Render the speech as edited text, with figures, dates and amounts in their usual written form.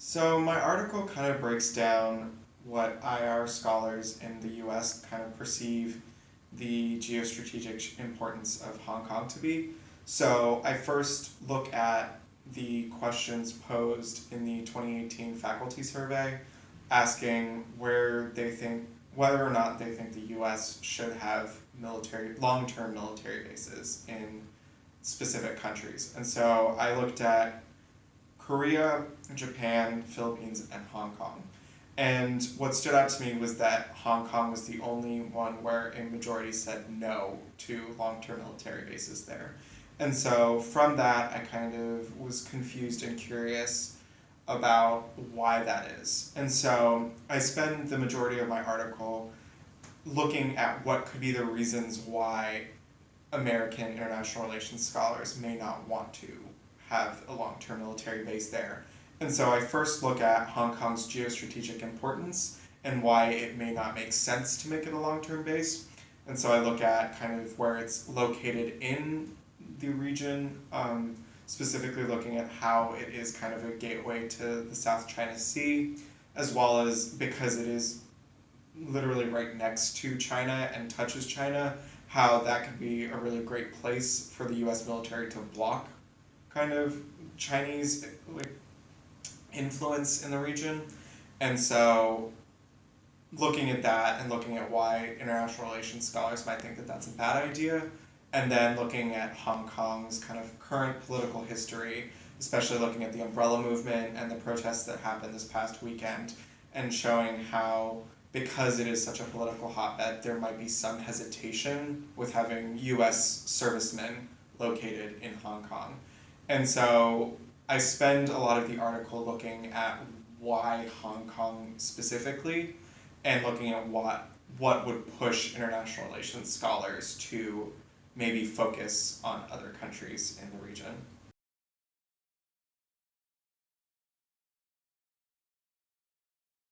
So my article kind of breaks down what IR scholars in the US kind of perceive the geostrategic importance of Hong Kong to be. So I first look at the questions posed in the 2018 faculty survey, asking whether or not they think the US should have long-term military bases in specific countries. And so I looked at Korea, Japan, Philippines, and Hong Kong. And what stood out to me was that Hong Kong was the only one where a majority said no to long-term military bases there. And so from that, I kind of was confused and curious about why that is. And so I spend the majority of my article looking at what could be the reasons why American international relations scholars may not want to have a long-term military base there. And so I first look at Hong Kong's geostrategic importance and why it may not make sense to make it a long-term base. And so I look at kind of where it's located in the region, specifically looking at how it is kind of a gateway to the South China Sea, as well as because it is literally right next to China and touches China, how that could be a really great place for the US military to block kind of Chinese influence in the region. And so looking at that and looking at why international relations scholars might think that that's a bad idea, and then looking at Hong Kong's kind of current political history, especially looking at the umbrella movement and the protests that happened this past weekend, and showing how, because it is such a political hotbed, there might be some hesitation with having US servicemen located in Hong Kong. And so I spend a lot of the article looking at why Hong Kong specifically, and looking at what would push international relations scholars to maybe focus on other countries in the region.